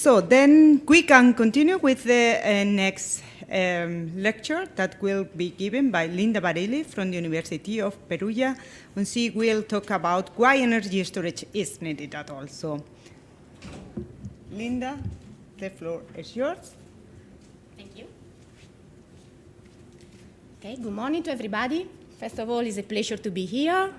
So then we can continue with the next lecture that will be given by Linda Barelli from the University of Perugia, and she will talk about why energy storage is needed at all. So, Linda, the floor is yours. Thank you. Okay, good morning to everybody. First of all, it's a pleasure to be here.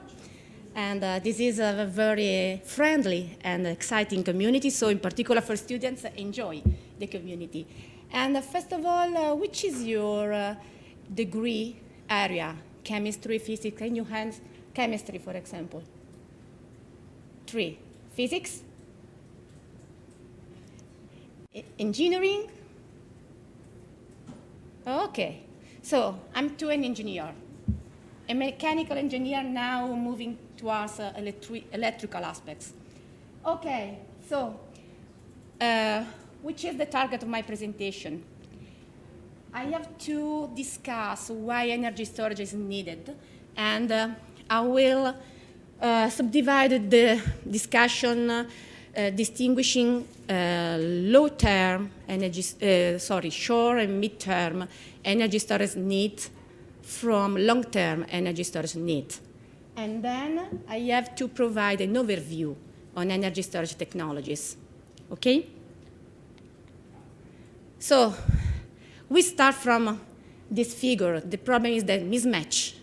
And this is a very friendly and exciting community, so in particular for students, enjoy the community. And first of all, which is your degree area? Chemistry, physics, can you hands? Chemistry, for example. 3. Physics? Engineering? Okay, so I'm too an engineer. A mechanical engineer now moving towards electrical aspects. Okay, so which is the target of my presentation? I have to discuss why energy storage is needed, and I will subdivide the discussion distinguishing low-term energy, short and mid-term energy storage needs from long-term energy storage needs. And then I have to provide an overview on energy storage technologies, okay? So we start from this figure. The problem is the mismatch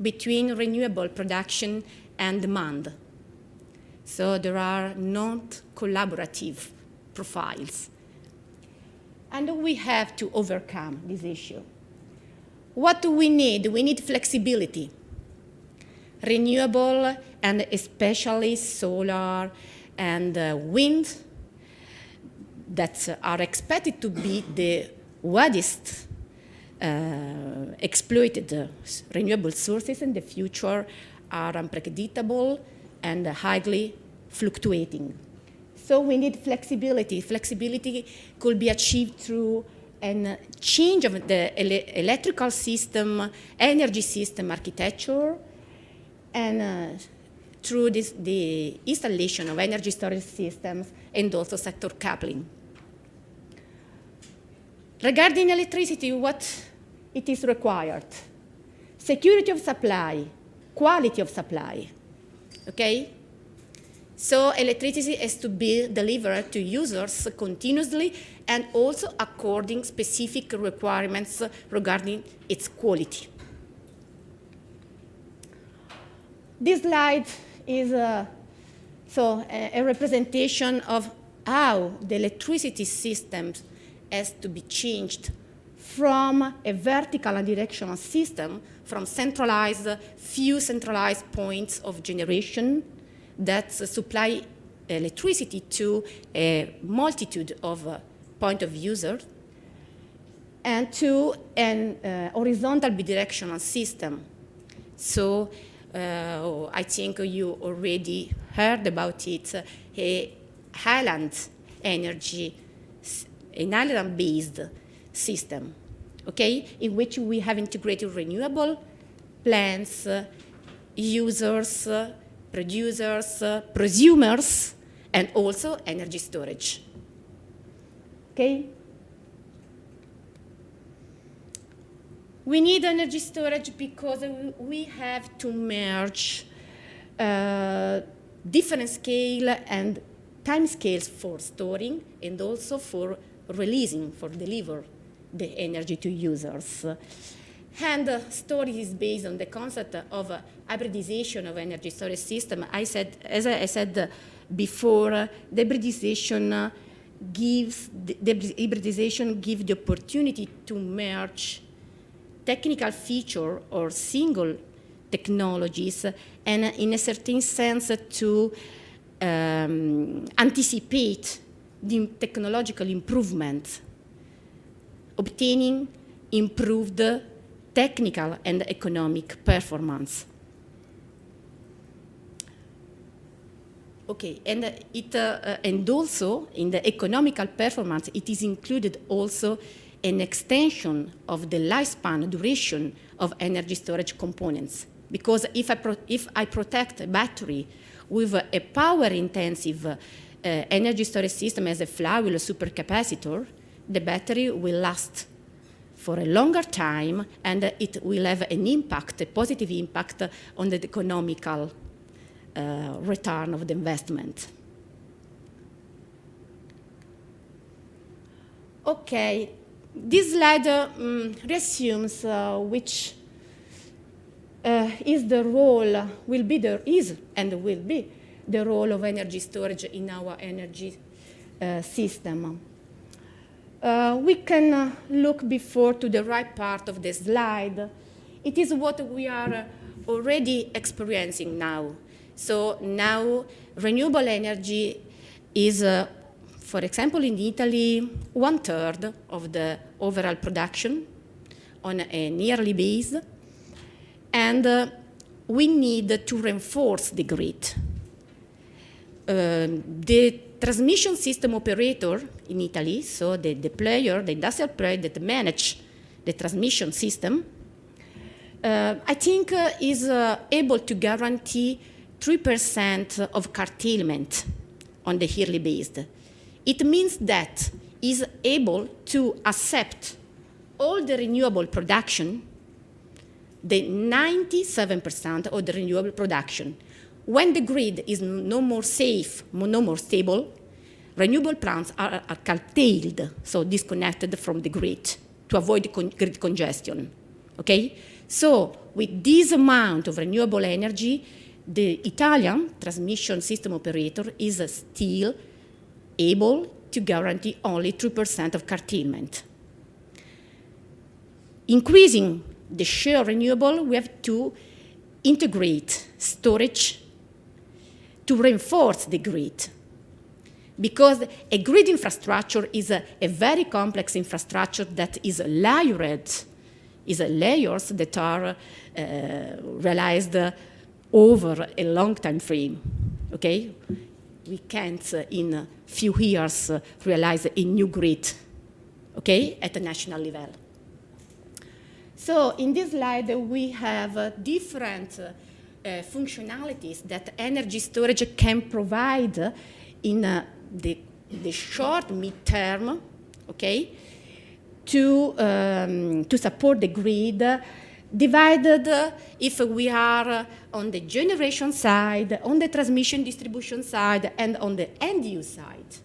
between renewable production and demand. So there are not collaborative profiles. And we have to overcome this issue. What do we need? We need flexibility. Renewable, and especially solar and wind, that are expected to be the widest exploited renewable sources in the future, are unpredictable and highly fluctuating. So we need flexibility. Flexibility could be achieved through a change of the electrical system, energy system architecture, and through the installation of energy storage systems and also sector coupling. Regarding electricity, what it is required? Security of supply, quality of supply, okay? So electricity has to be delivered to users continuously and also according specific requirements regarding its quality. This slide is a representation of how the electricity system has to be changed from a vertical and directional system, from few centralized points of generation that supply electricity to a multitude of point of users, and to an horizontal bidirectional system. So I think you already heard about it, an island-based system, okay, in which we have integrated renewable plants, users, producers, prosumers, and also energy storage. Okay? We need energy storage because we have to merge different scale and time scales for storing and also for releasing, for deliver the energy to users. And storage is based on the concept of hybridization of energy storage system. As I said before, the hybridization gives the opportunity to merge technical feature or single technologies, and in a certain sense to anticipate the technological improvement, obtaining improved technical and economic performance. Okay, and also in the economical performance, it is included also an extension of the lifespan duration of energy storage components. Because if I protect a battery with a power-intensive energy storage system as a flywheel supercapacitor, the battery will last for a longer time, and it will have an impact, a positive impact on the economical return of the investment. Okay, this slide resumes which is the role, is and will be the role of energy storage in our energy system. We can look before to the right part of the slide. It is what we are already experiencing now. So now renewable energy is, for example, in Italy, 1/3 of the overall production on a yearly basis. And we need to reinforce the grid. The transmission system operator in Italy, so the player, the industrial player that manage the transmission system, I think is able to guarantee 3% of curtailment on the yearly basis. It means that is able to accept all the renewable production, the 97% of the renewable production. When the grid is no more safe, no more stable, renewable plants are curtailed, so disconnected from the grid to avoid grid congestion, okay? So with this amount of renewable energy, the Italian transmission system operator is still able to guarantee only 3% of curtailment. Increasing the share renewable, we have to integrate storage to reinforce the grid. Because a grid infrastructure is a very complex infrastructure that is layered, layers that are realized over a long time frame, okay? We can't, in a few years, realize a new grid, okay, at a national level. So in this slide, we have different functionalities that energy storage can provide in the short, mid-term, okay, to support the grid, divided if we are on the generation side, on the transmission distribution side, and on the end-use side.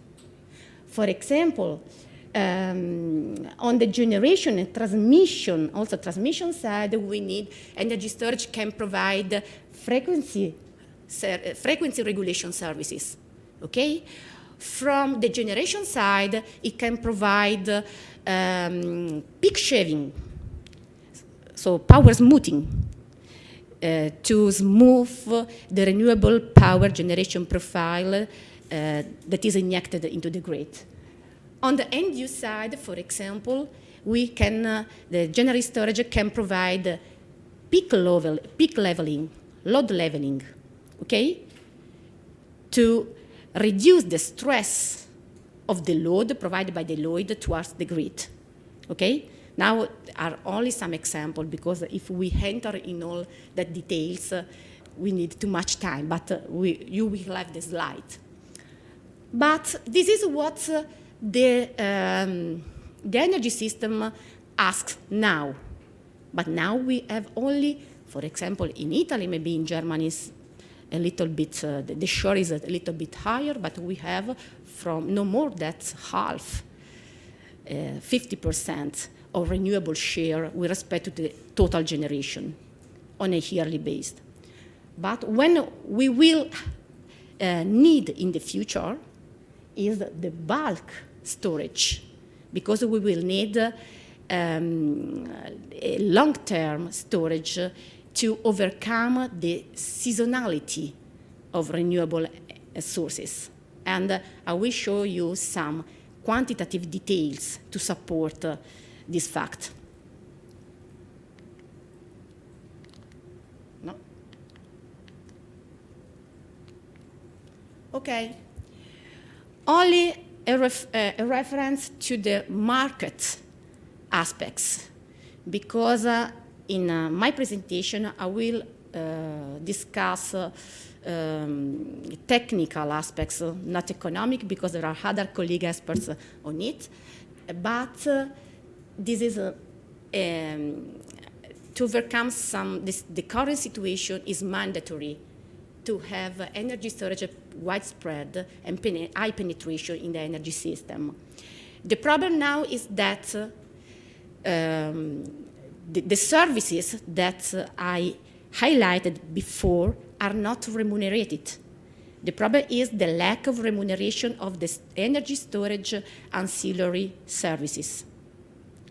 For example, on the generation and transmission, also transmission side, we need energy storage can provide frequency regulation services, okay? From the generation side, it can provide peak shaving, so power smoothing, to smooth the renewable power generation profile that is injected into the grid. On the end-use side, for example, we can, the general storage can provide peak leveling, load leveling, okay? To reduce the stress of the load provided by the load towards the grid, okay? Now are only some examples, because if we enter in all the details, we need too much time, but you will have the slide. But this is what the energy system asks now. But now we have only, for example, in Italy, maybe in Germany is a little bit, the share is a little bit higher, but we have from no more than half, 50% of renewable share with respect to the total generation on a yearly basis. But when we will need in the future is the bulk storage, because we will need a long-term storage to overcome the seasonality of renewable sources. And I will show you some quantitative details to support this fact. No? Okay. Only a reference to the market aspects, because in my presentation I will discuss technical aspects, not economic, because there are other colleague experts on it. But this is to overcome the current situation is mandatory to have energy storage widespread and high penetration in the energy system. The problem now is that the services that I highlighted before are not remunerated. The problem is the lack of remuneration of the energy storage ancillary services.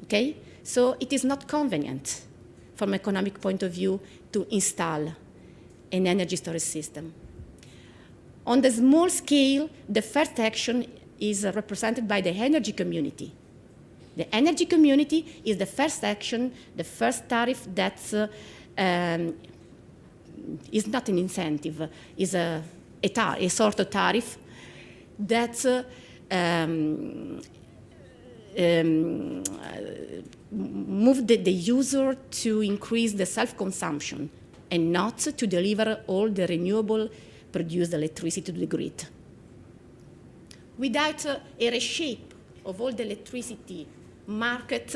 Okay? So it is not convenient from an economic point of view to install an energy storage system. On the small scale, the first action is represented by the energy community. The energy community is the first action, the first tariff that is not an incentive, is a sort of tariff that move the user to increase the self-consumption and not to deliver all the renewable produced electricity to the grid. Without a reshape of all the electricity market,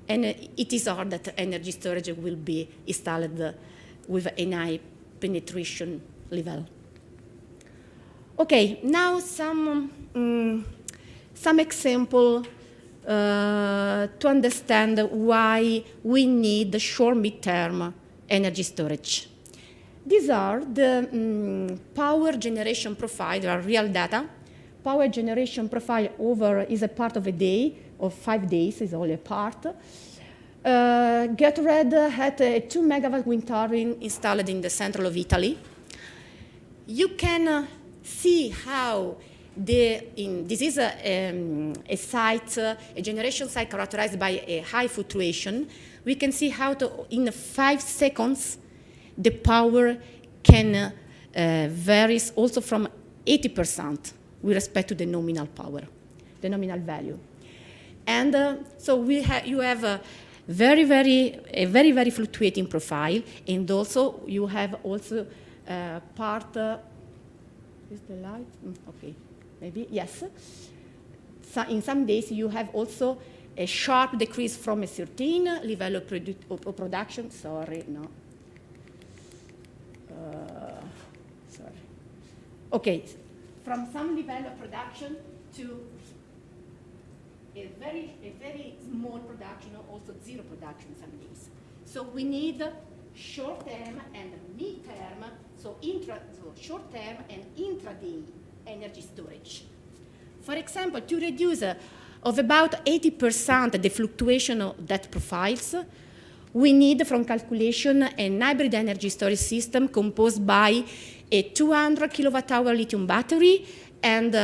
and it is hard that energy storage will be installed with a high penetration level. Okay, now some example to understand why we need the short mid-term energy storage. These are the power generation profile, there are real data. Power generation profile is a part of a day, of 5 days, is only a part. Gatorade had a 2 megawatt wind turbine installed in the center of Italy. You can see how this is a site, a generation site characterized by a high fluctuation. We can see how in 5 seconds the power can vary also from 80% with respect to the nominal power, the nominal value. And so you have a very fluctuating profile, and also you have also part. Is the light? Okay, maybe yes. So in some days you have also a sharp decrease from a certain level of production. Sorry, no. Sorry. Okay, from some level of production to a very small production, or also zero production some days. So we need short-term and mid-term, so short-term and intraday energy storage. For example, to reduce of about 80% the fluctuation of that profiles, we need, from calculation, an hybrid energy storage system composed by a 200 kilowatt-hour lithium battery, and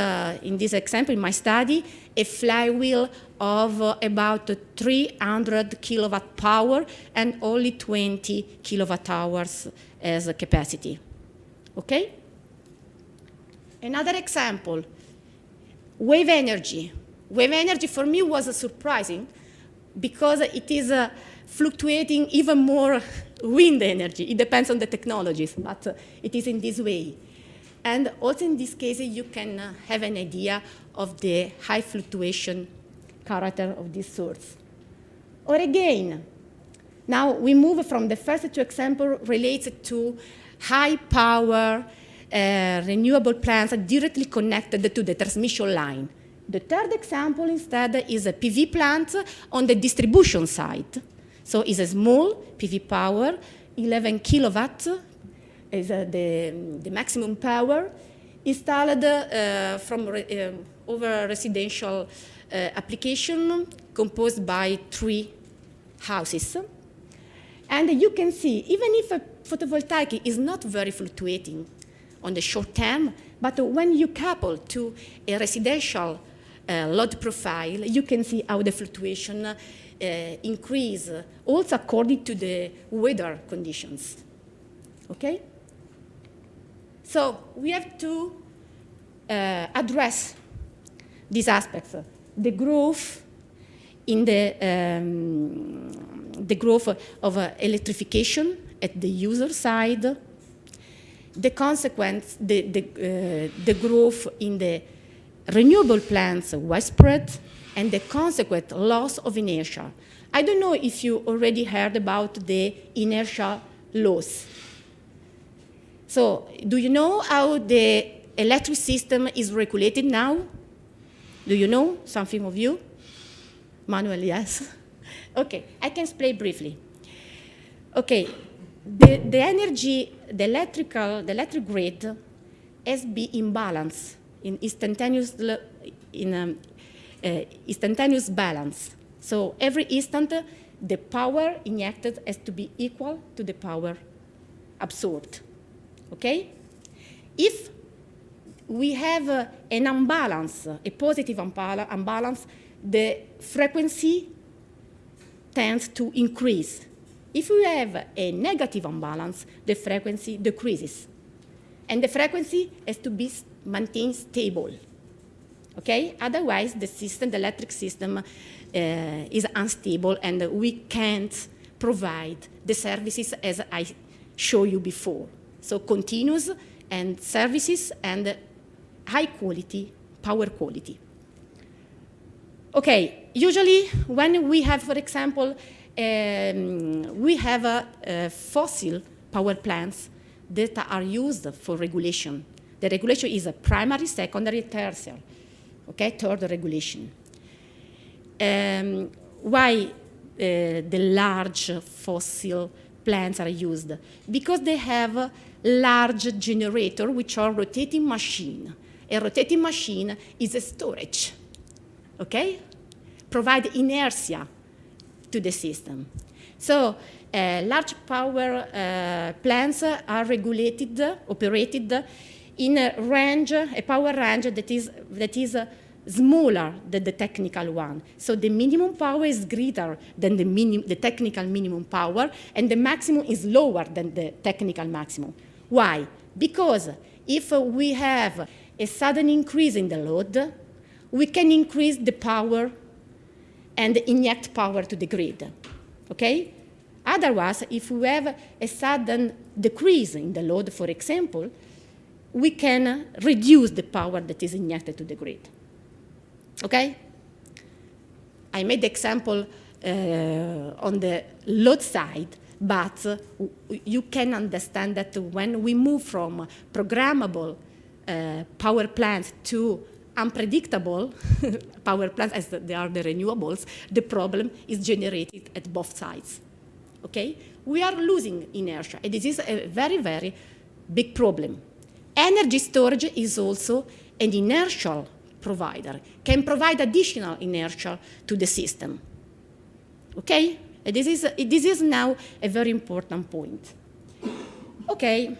in this example, in my study, a flywheel of about 300 kilowatt power and only 20 kilowatt hours as a capacity. Okay? Another example, wave energy. Wave energy for me was surprising because it is fluctuating even more wind energy. It depends on the technologies, but it is in this way. And also in this case, you can have an idea of the high fluctuation character of this source. Or again, now we move from the first two examples related to high power renewable plants directly connected to the transmission line. The third example instead is a PV plant on the distribution side. So it's a small PV power, 11 kilowatts is the maximum power, installed from over residential application composed by 3 houses. And you can see, even if a photovoltaic is not very fluctuating on the short term, but when you couple to a residential load profile, you can see how the fluctuation increase, also according to the weather conditions. Okay? So we have to address these aspects. The growth in the growth of electrification at the user side, the consequence, the growth in the renewable plants widespread, and the consequent loss of inertia. I don't know if you already heard about the inertia loss. So do you know how the electric system is regulated now? Do you know, something of you? Manuel, yes. Okay, I can explain briefly. Okay, the energy, the electric grid has been in balance, in instantaneous balance. So every instant, the power injected has to be equal to the power absorbed, okay? If we have an imbalance, a positive imbalance, the frequency tends to increase. If we have a negative imbalance, the frequency decreases. And the frequency has to be maintained stable. Okay? Otherwise, the electric system is unstable, and we can't provide the services as I showed you before. So continuous and services and high quality, power quality. Okay, usually when we have, for example, we have fossil power plants that are used for regulation. The regulation is a primary, secondary, tertiary, okay, third regulation. Why the large fossil plants are used? Because they have a large generator, which are rotating machine. A rotating machine is a storage, okay? Provide inertia to the system. So large power plants are regulated, operated in a range, a power range that is smaller than the technical one. So the minimum power is greater than the technical minimum power, and the maximum is lower than the technical maximum. Why? Because if we have a sudden increase in the load, we can increase the power and inject power to the grid, okay? Otherwise, if we have a sudden decrease in the load, for example, we can reduce the power that is injected to the grid, okay? I made the example on the load side, but you can understand that when we move from programmable power plants to unpredictable power plants, as they are the renewables, the problem is generated at both sides, okay? We are losing inertia, and this is a very, very big problem. Energy storage is also an inertial provider, can provide additional inertia to the system, okay? And this is now a very important point. Okay.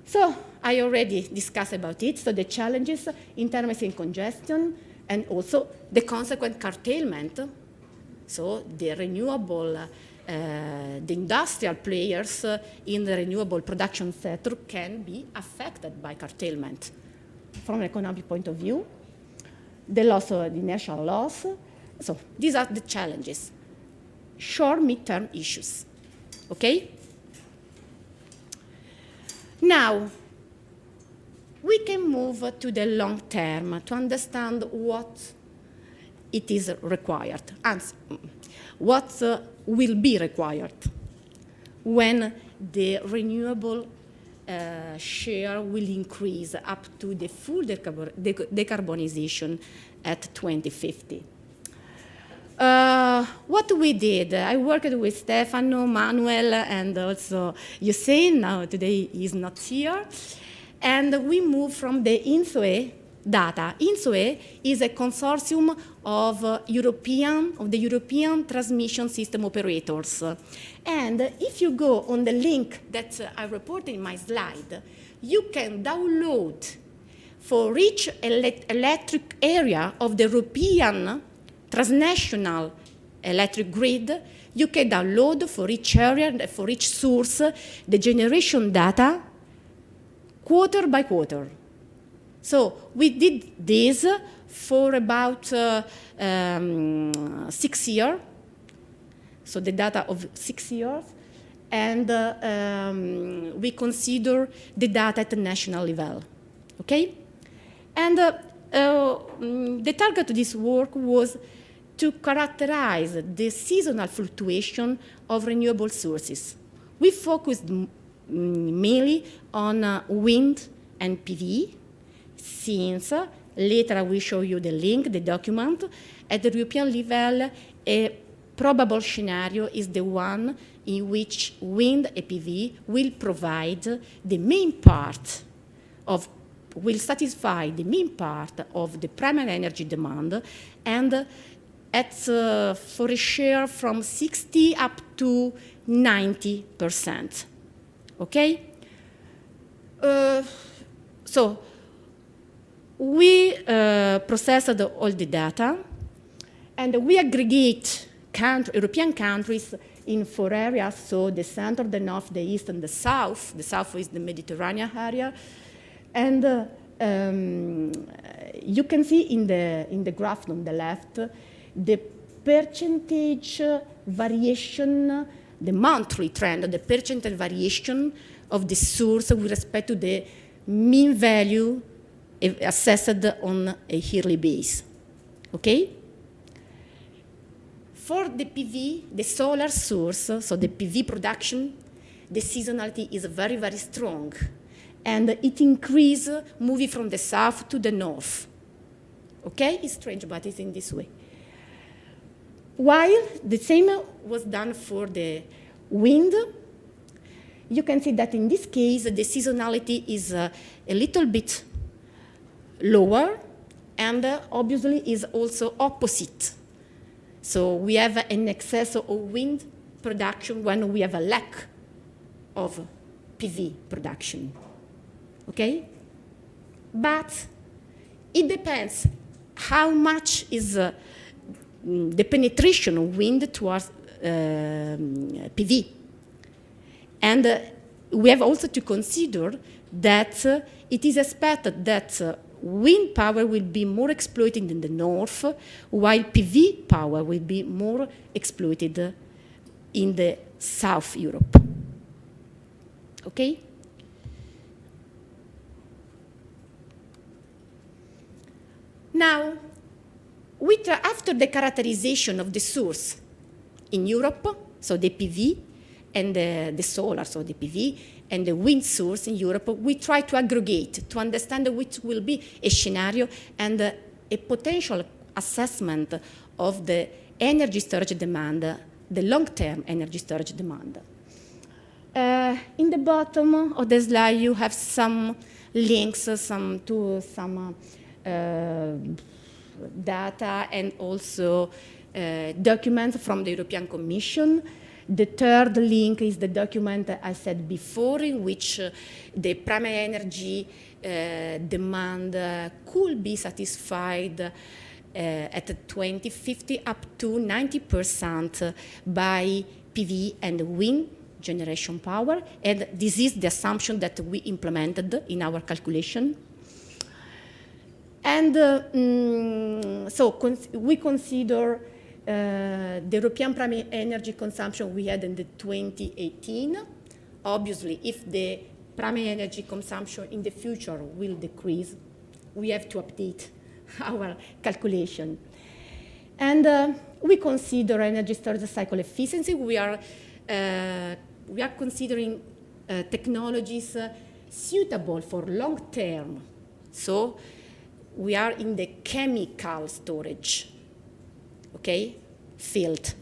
So I already discussed about it, so the challenges intermittent congestion and also the consequent curtailment. So the renewable, the industrial players in the renewable production sector can be affected by curtailment. From an economic point of view, the loss of the inertial loss. So these are the challenges, short, mid-term issues, okay? Now, we can move to the long term to understand what it is required, and what will be required when the renewable share will increase up to the full decarbonization at 2050. What we did, I worked with Stefano, Manuel, and also Hussein. Now today he's not here. And we moved from the INSOE data. INSOE is a consortium of the European transmission system operators. And if you go on the link that I reported in my slide, you can download for each electric area of the European transnational electric grid, you can download for each area and for each source the generation data quarter by quarter. So we did this for about 6 years, so the data of 6 years, and we consider the data at the national level, okay? And the target of this work was to characterize the seasonal fluctuation of renewable sources. We focused mainly on wind and PV, since later I will show you the link, the document. At the European level, a probable scenario is the one in which wind and PV will provide the main part of, will satisfy the main part of the primary energy demand, and for a share from 60 up to 90%, okay? So we processed all the data, and we aggregate European countries in 4 areas, so the center, the north, the east, and the south. The south is the Mediterranean area. And you can see in the graph on the left, the percentage variation, the monthly trend, the percentage variation of the source with respect to the mean value assessed on a yearly base, okay? For the PV, the solar source, so the PV production, the seasonality is very, very strong. And it increases moving from the south to the north. Okay? It's strange, but it's in this way. While the same was done for the wind, you can see that in this case, the seasonality is a little bit lower, and obviously is also opposite. So we have an excess of wind production when we have a lack of PV production, okay? But it depends how much is the penetration of wind towards PV. And we have also to consider that it is expected that wind power will be more exploited in the north, while PV power will be more exploited in the South Europe. Okay? Now, after the characterization of the source in Europe, so the PV and the solar, so the PV, and the wind source in Europe, we try to aggregate to understand which will be a scenario and a potential assessment of the energy storage demand, the long-term energy storage demand. In the bottom of the slide, you have some links to some data and also documents from the European Commission. The third link is the document I said before, in which the primary energy demand could be satisfied at 2050 up to 90% by PV and wind generation power. And this is the assumption that we implemented in our calculation. And we consider the European primary energy consumption we had in the 2018. Obviously, if the primary energy consumption in the future will decrease, we have to update our calculation. And we consider energy storage cycle efficiency. We are considering technologies suitable for long term. So we are in the chemical storage, okay, field.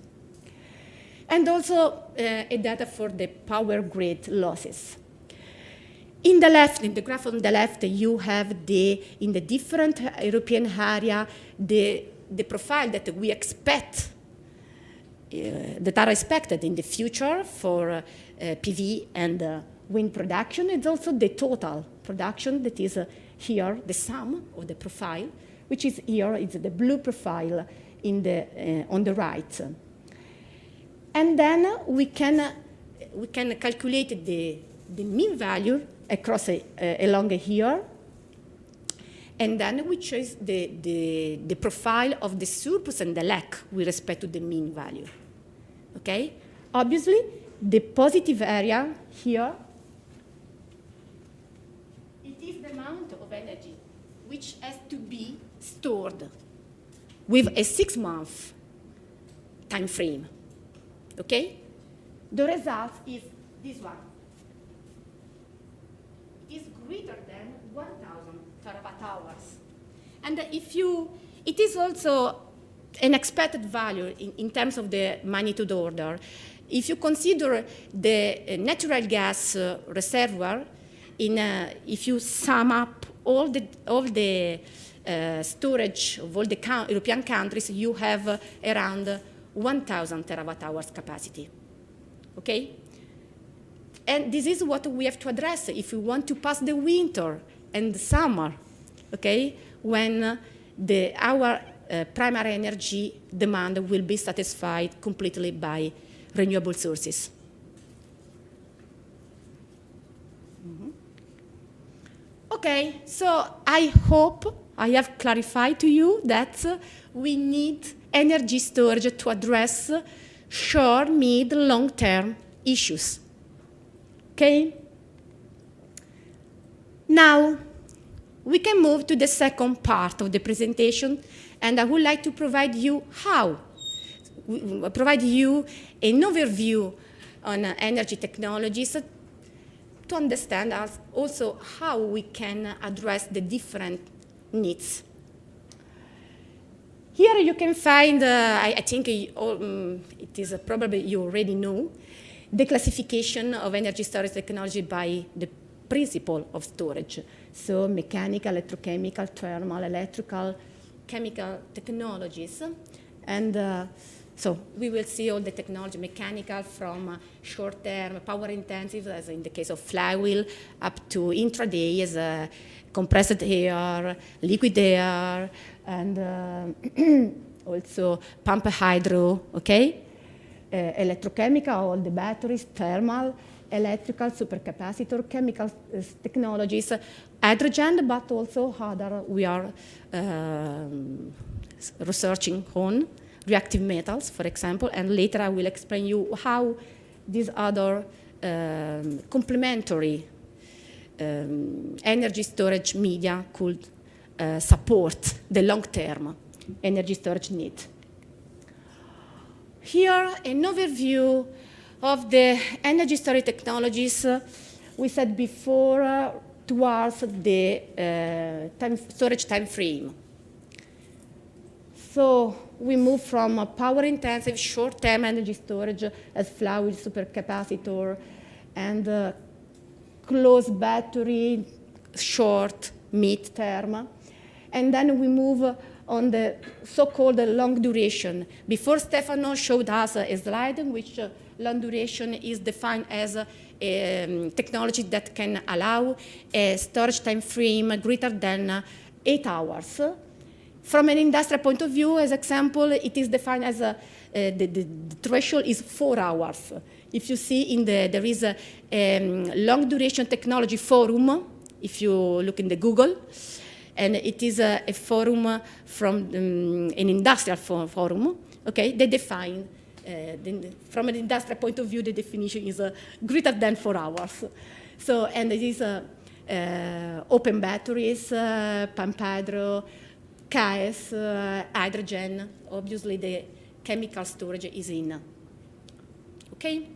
And also a data for the power grid losses. In the left, in the graph on the left, you have in the different European area, the profile that we expect, that are expected in the future for PV and wind production. It's also the total production that is here, the sum of the profile, which is here, it's the blue profile on the right. And then we can calculate the mean value across along here, and then we choose the profile of the surplus and the lack with respect to the mean value. Okay? Obviously, the positive area here, it is the amount of energy which has to be stored with a 6-month time frame. Okay? The result is this one. It is greater than 1,000 terawatt hours. And it is also an expected value in terms of the magnitude order. If you consider the natural gas reservoir, if you sum up all the storage of all the European countries, you have around 1,000 terawatt hours capacity. Okay? And this is what we have to address if we want to pass the winter and the summer, okay, when our primary energy demand will be satisfied completely by renewable sources. Okay, so I hope I have clarified to you that we need energy storage to address short, mid, long-term issues. Okay? Now, we can move to the second part of the presentation, and I would like to provide you an overview on energy technologies to understand also how we can address the different needs. Here you can find, I think it is probably you already know, the classification of energy storage technology by the principle of storage. So mechanical, electrochemical, thermal, electrical, chemical technologies. And so we will see all the technology, mechanical from short-term, power-intensive, as in the case of flywheel, up to intraday as compressed air, liquid air, and also pump hydro, okay? Electrochemical, all the batteries, thermal, electrical, supercapacitor, chemical technologies, hydrogen, but also other we are researching on, reactive metals, for example, and later I will explain you how these other complementary energy storage media could support the long-term energy storage need. Here, an overview of the energy storage technologies we said before towards the storage time frame. So we move from power-intensive short-term energy storage as flywheel, supercapacitor, and closed battery, short, mid-term. And then we move on the so-called long duration. Before Stefano showed us a slide in which long duration is defined as a technology that can allow a storage time frame greater than 8 hours. From an industrial point of view, as example, it is defined as the threshold is 4 hours. If you see there is a long duration technology forum, if you look in the Google, and it is a forum from an industrial forum, okay, they define, from an industrial point of view, the definition is greater than 4 hours. So, and it is open batteries, pump hydro, KS, hydrogen, obviously the chemical storage is in. Okay?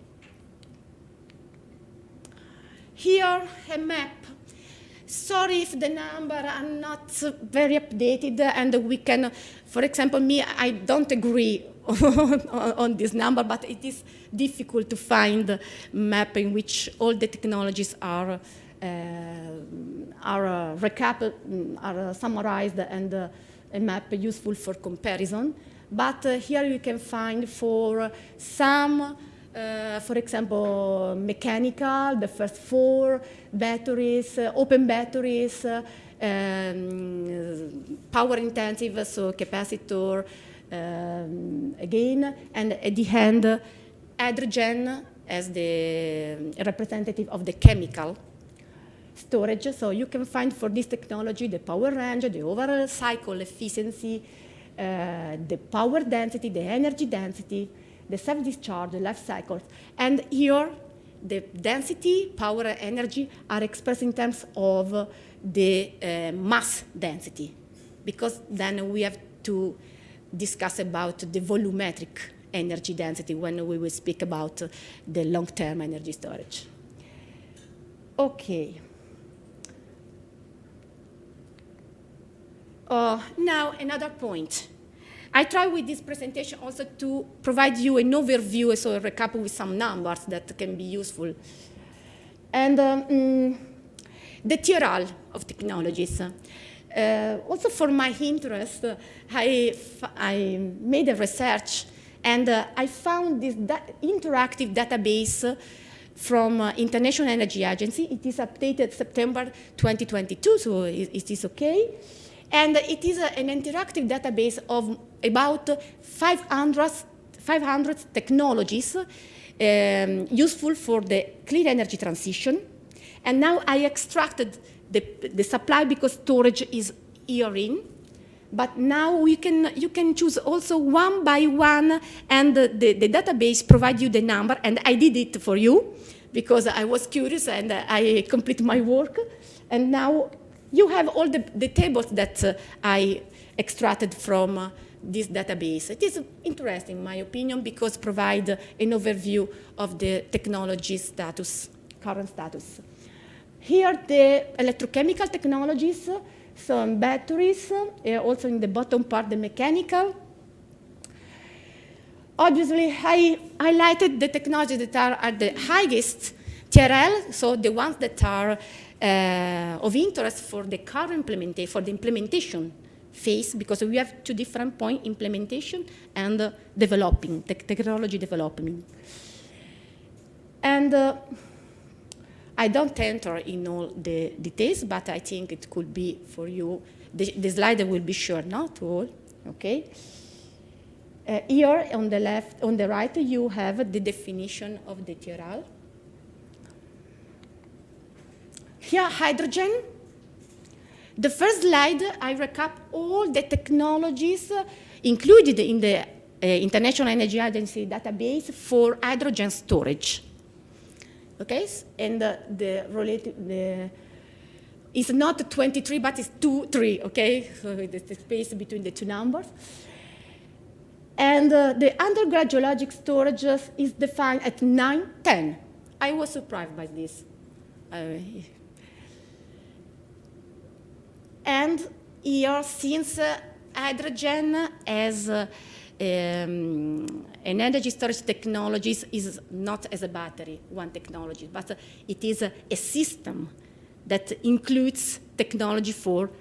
Here, a map. Sorry if the numbers are not very updated, and we can, for example, I don't agree on this number, but it is difficult to find a map in which all the technologies are summarized and a map useful for comparison. But here you can find for some, for example, mechanical, the first 4, batteries, open batteries, power intensive, so capacitor, again, and at the end, hydrogen as the representative of the chemical storage. So you can find for this technology the power range, the overall cycle efficiency, the power density, the energy density, the self-discharge, the life cycles. And here, the density, power, and energy are expressed in terms of the mass density, because then we have to discuss about the volumetric energy density when we will speak about the long-term energy storage. Okay. Now, another point. I try with this presentation also to provide you an overview, so a recap with some numbers that can be useful. And the theory of technologies. Also for my interest, I made a research, and I found this interactive database from International Energy Agency. It is updated September 2022, so it is okay. And it is an interactive database of about 500 technologies useful for the clean energy transition. And now I extracted the supply because storage is here in. But now you can choose also one by one, and the database provides you the number. And I did it for you because I was curious and I completed my work. And now you have all the tables that I extracted from this database. It is interesting, in my opinion, because it provides an overview of the technology status, current status. Here, the electrochemical technologies, some batteries, also in the bottom part, the mechanical. Obviously, I highlighted the technologies that are at the highest TRL, so the ones that are of interest for the current implementation, for the implementation phase, because we have two different points, implementation and developing, technology developing. And I don't enter in all the details, but I think it could be for you. The slide will be shared, not all, okay? Here on the left, on the right, you have the definition of the TRL. Here, hydrogen. The first slide, I recap all the technologies included in the International Energy Agency database for hydrogen storage. Okay, and it's not 23, but it's 3, okay? So there's the space between the two numbers. And the underground geologic storage is defined at 9, 10. I was surprised by this. And here, since hydrogen as an energy storage technology is not as a battery, one technology, but it is a system that includes technology for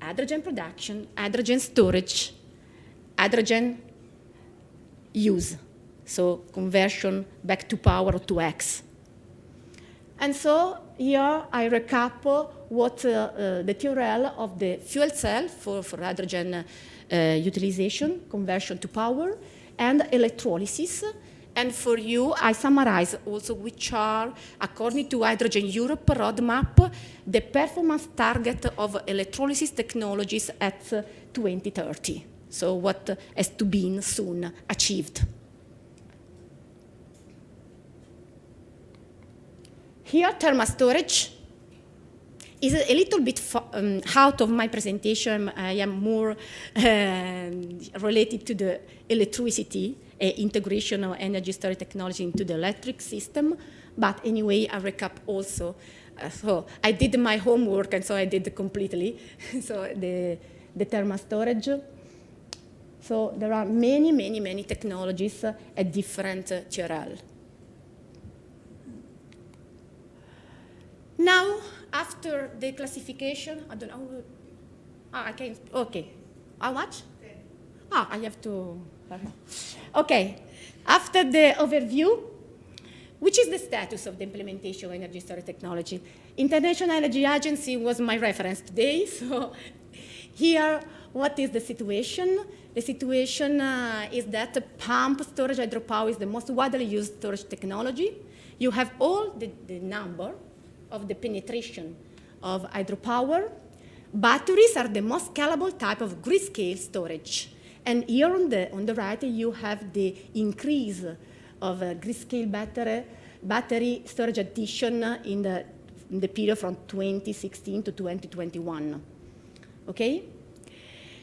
hydrogen production, hydrogen storage, hydrogen use, so conversion back to power to X. And so here I recap what the TRL of the fuel cell for hydrogen utilization, conversion to power, and electrolysis. And for you, I summarize also which are, according to Hydrogen Europe roadmap, the performance target of electrolysis technologies at 2030. So what has to be soon achieved. Here, thermal storage is a little bit out of my presentation. I am more related to the electricity integration of energy storage technology into the electric system. But anyway, I recap also. So I did my homework, and so I did completely. So the thermal storage. So there are many, many, many technologies at different TRL. Now, after the classification, I don't know. I can, okay. How much? I have to. Okay. After the overview, which is the status of the implementation of energy storage technology? International Energy Agency was my reference today. So here, what is the situation? The situation is that pump storage hydropower is the most widely used storage technology. You have all the number of the penetration of hydropower. Batteries are the most scalable type of grid-scale storage. And here on the right, you have the increase of grid-scale battery storage addition in the period from 2016 to 2021. Okay?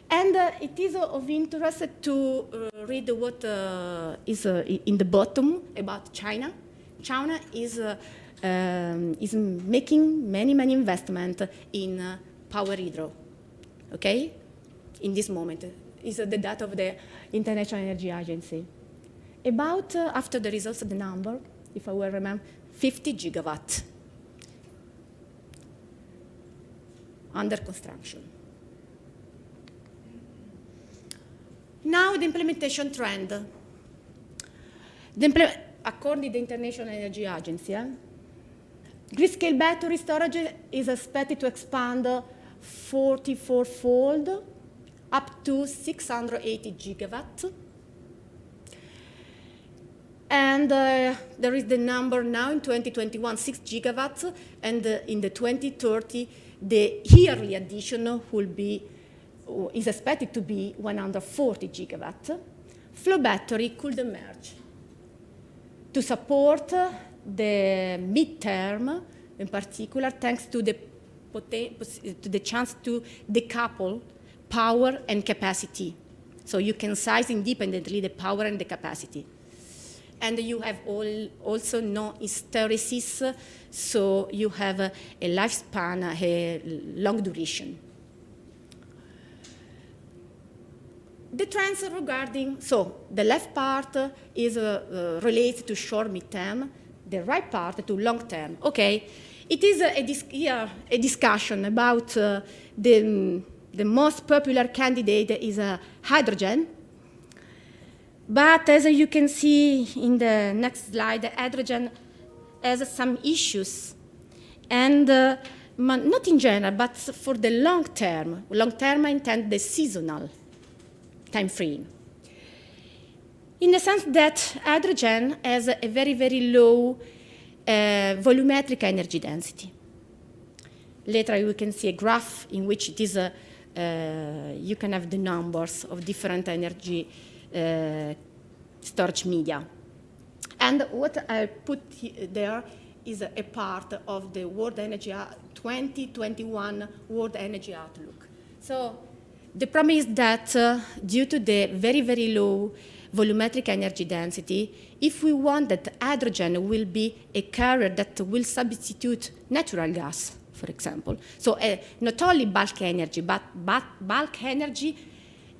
And it is of interest to read what is in the bottom about China. China is making many investments in power hydro. Okay? In this moment is the data of the International Energy Agency. About, after the results of the number, if I will remember, 50 gigawatt under construction. Now the implementation trend. According to the International Energy Agency, grid-scale battery storage is expected to expand 44-fold up to 680 gigawatts. And there is the number now in 2021, 6 gigawatts, and in the 2030, the yearly addition is expected to be 140 gigawatts. Flow battery could emerge to support the midterm, in particular, thanks to the chance to decouple power and capacity. So you can size independently the power and the capacity. And you have also no hysteresis, so you have a lifespan, a long duration. The trends regarding, so the left part is related to short midterm, the right part to long term. Okay, it is a discussion about the most popular candidate is hydrogen. But as you can see in the next slide, hydrogen has some issues. And not in general, but for the long term. Long term, I intend the seasonal time frame. In the sense that hydrogen has a very low volumetric energy density. Later, we can see a graph in which it is you can have the numbers of different energy storage media. And what I put there is a part of the World Energy 2021 World Energy Outlook. So the problem is that due to the very low volumetric energy density, if we want that hydrogen will be a carrier that will substitute natural gas, for example. So not only bulk energy, but bulk energy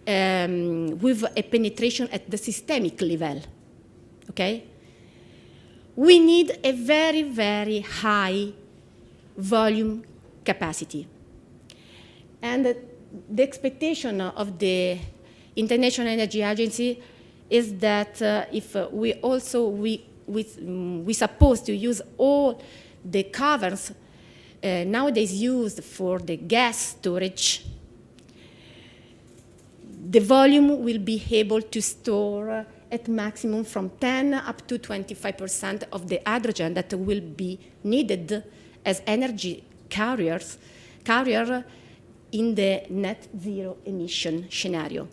with a penetration at the systemic level, okay? We need a very high volume capacity. And the expectation of the International Energy Agency is that if we suppose to use all the caverns nowadays used for the gas storage, the volume will be able to store at maximum from 10 up to 25% of the hydrogen that will be needed as energy carrier in the net zero emission scenario.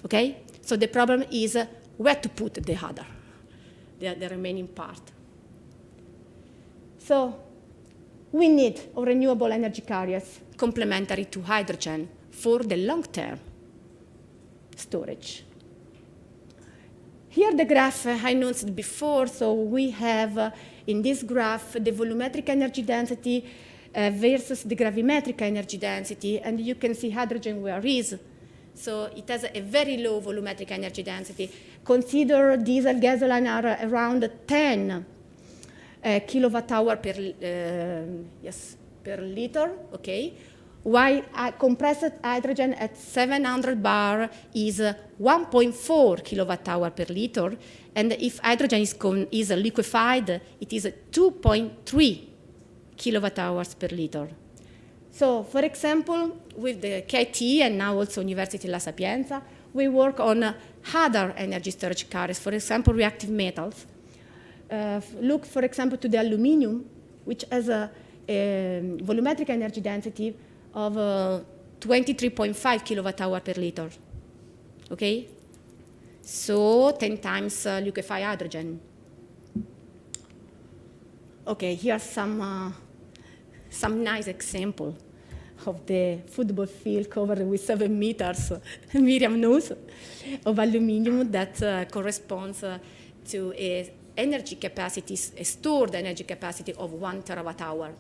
Okay? So the problem is where to put the remaining part. So we need renewable energy carriers complementary to hydrogen for the long-term storage. Here the graph I announced before, so we have in this graph the volumetric energy density versus the gravimetric energy density, and you can see hydrogen where it is. So it has a very low volumetric energy density. Consider diesel gasoline are around 10 kilowatt hour per liter, okay? While compressed hydrogen at 700 bar is 1.4 kilowatt hour per liter, and if hydrogen is liquefied, it is 2.3 kilowatt hours per liter. So, for example, with the KIT and now also University La Sapienza, we work on other energy storage carriers, for example, reactive metals. Look, for example, to the aluminum, which has a volumetric energy density of 23.5 kilowatt hour per liter. okay? So 10 times liquefied hydrogen. Okay, here's some nice example of the football field covered with 7 meters, Miriam knows, of aluminum that corresponds to a energy capacity, a stored energy capacity of 1 terawatt hour.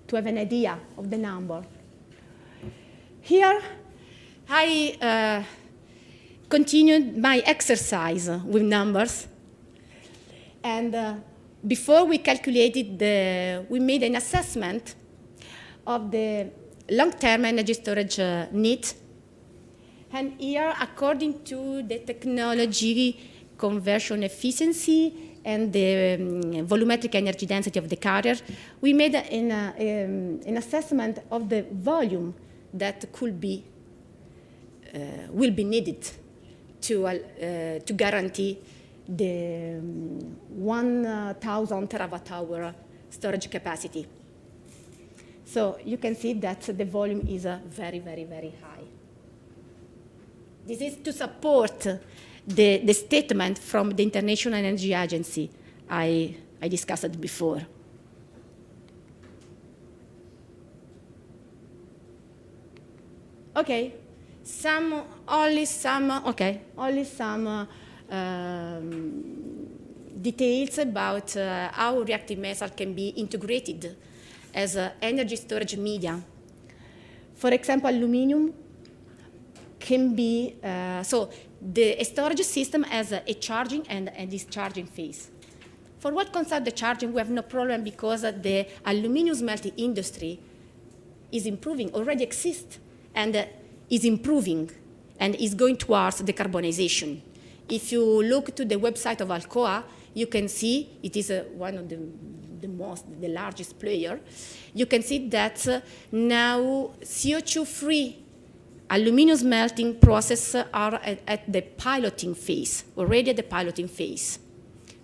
To have an idea of the number. Here, I continued my exercise with numbers. And before we calculated we made an assessment of the long-term energy storage need. And here, according to the technology conversion efficiency and the volumetric energy density of the carrier, we made an assessment of the volume that will be needed to guarantee the 1,000 terawatt hour storage capacity. So you can see that the volume is very, very, very high. This is to support the statement from the International Energy Agency I discussed before. Okay, only some details about how reactive metal can be integrated as energy storage media. For example, aluminum can be, so the storage system has a charging and a discharging phase. For what concerns the charging, we have no problem because the aluminum smelting industry is improving, already exists, and is improving, and is going towards decarbonization. If you look to the website of Alcoa, you can see it is one of the largest player. You can see that now CO2-free aluminum smelting processes are at the piloting phase, already at the piloting phase.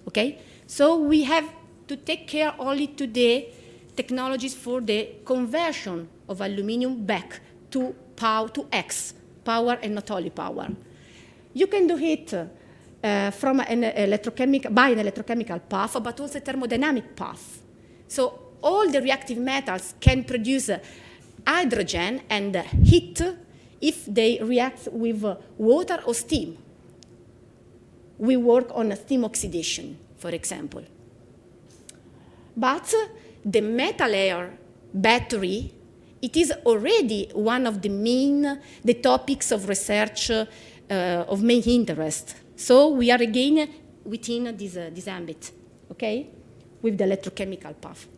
Okay? So we have to take care only to the technologies for the conversion of aluminum back to X, power and not only power. You can do it from an electrochemical path, but also a thermodynamic path. So all the reactive metals can produce hydrogen and heat if they react with water or steam. We work on steam oxidation, for example. But the metal layer battery, it is already one of the topics of research of main interest. So we are again within this ambit, okay, with the electrochemical path.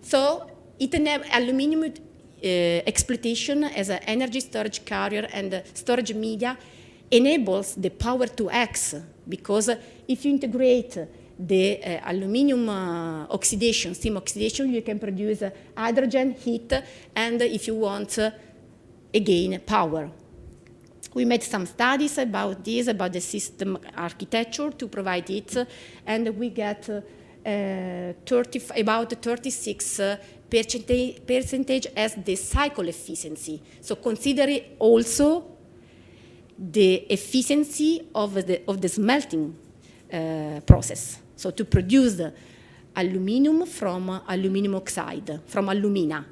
So it enables aluminum exploitation as an energy storage carrier and storage media enables the power to X, because if you integrate the aluminum oxidation, steam oxidation, you can produce hydrogen, heat, and if you want, again, power. We made some studies about this, about the system architecture to provide it, and we get about 36% as the cycle efficiency. So consider also the efficiency of the smelting process. So to produce the aluminum from aluminum oxide, from alumina.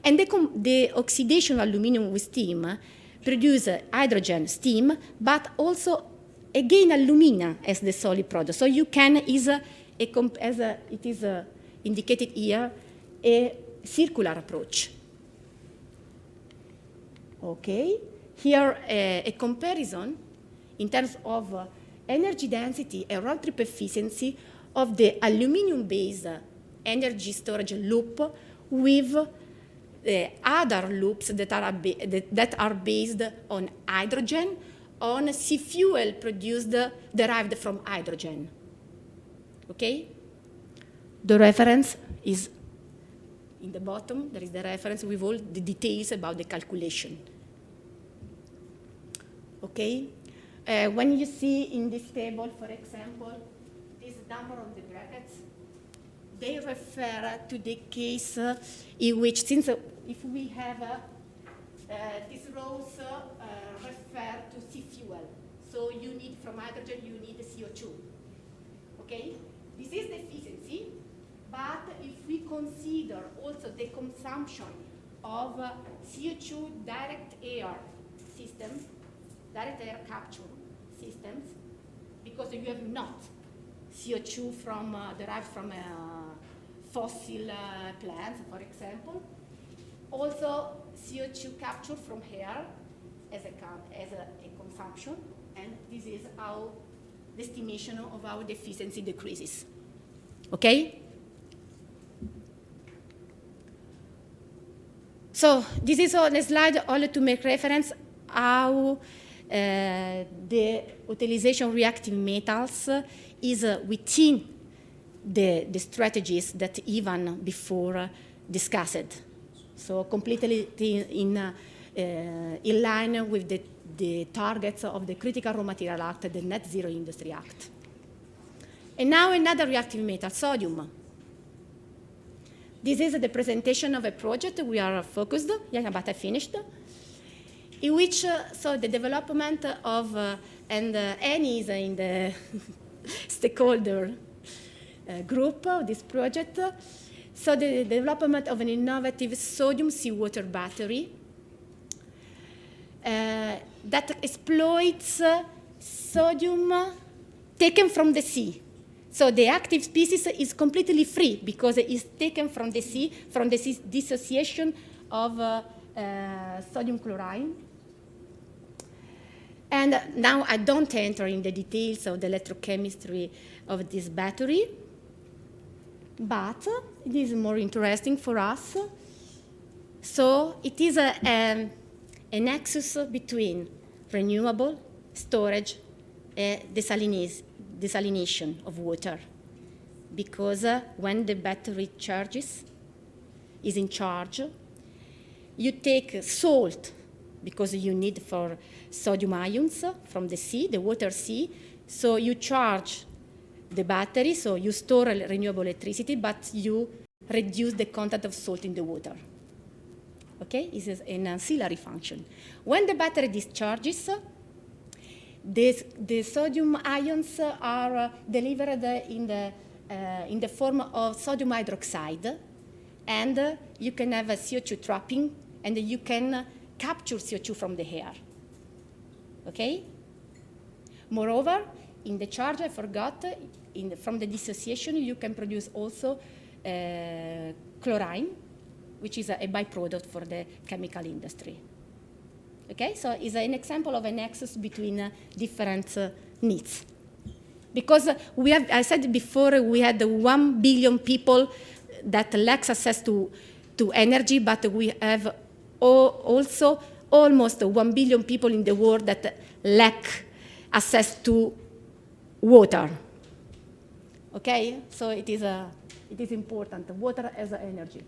And the oxidation of aluminum with steam produce hydrogen, steam, but also, again, alumina as the solid product. So you can, as it is indicated here, a circular approach. Okay, here a comparison in terms of energy density and round trip efficiency of the aluminum-based energy storage loop with other loops that are based on hydrogen, on C-fuel derived from hydrogen. Okay? The reference is in the bottom. There is the reference with all the details about the calculation. Okay? When you see in this table, for example, this number of the brackets, they refer to the case in which, since if we have these rows refer to sea fuel. So you need, from hydrogen, you need CO2. Okay? This is the efficiency, but if we consider also the consumption of CO2 direct air systems, direct air capture systems, because you have not CO2 from, derived from fossil plants, for example. Also, CO2 capture from air as a consumption, and this is how the estimation of how the efficiency decreases. Okay? So this is on a slide only to make reference how the utilization of reactive metals is within the strategies that Ivan before discussed. So completely in line with the targets of the Critical Raw Material Act, the Net Zero Industry Act. And now another reactive metal, sodium. This is the presentation of a project we are focused, yeah, but I finished, in which so the development of, and Annie is in the stakeholder group of this project, so the development of an innovative sodium seawater battery that exploits sodium taken from the sea. So the active species is completely free because it is taken from the sea, from the dissociation of sodium chloride. And now I don't enter in the details of the electrochemistry of this battery, but it is more interesting for us. So it is a nexus between renewable, storage, and desalination of water. Because when the battery is in charge, you take salt, because you need for sodium ions from the sea, the water sea. So you charge the battery, so you store renewable electricity, but you reduce the content of salt in the water. Okay, this is an ancillary function. When the battery discharges, the sodium ions are delivered in the form of sodium hydroxide, and you can have a CO2 trapping, and you can capture CO2 from the air. Okay? Moreover, in the charge, I forgot, from the dissociation, you can produce also chlorine, which is a byproduct for the chemical industry. Okay, so it's an example of a nexus between different needs. Because we have, I said before, we had 1 billion people that lack access to energy, but we have also almost 1 billion people in the world that lack access to water. Okay, so it is important, water as energy.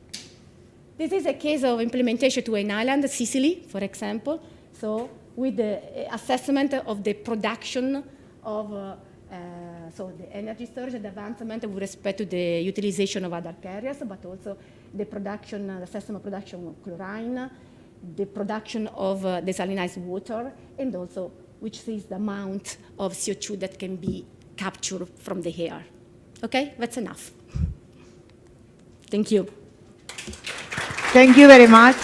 This is a case of implementation to an island, Sicily, for example. So with the assessment of the production of so the energy storage and advancement with respect to the utilization of other carriers, but also the production, the system of production of chlorine, the production of desalinized water, and also which is the amount of CO2 that can be captured from the air. Okay, that's enough. Thank you. Thank you very much.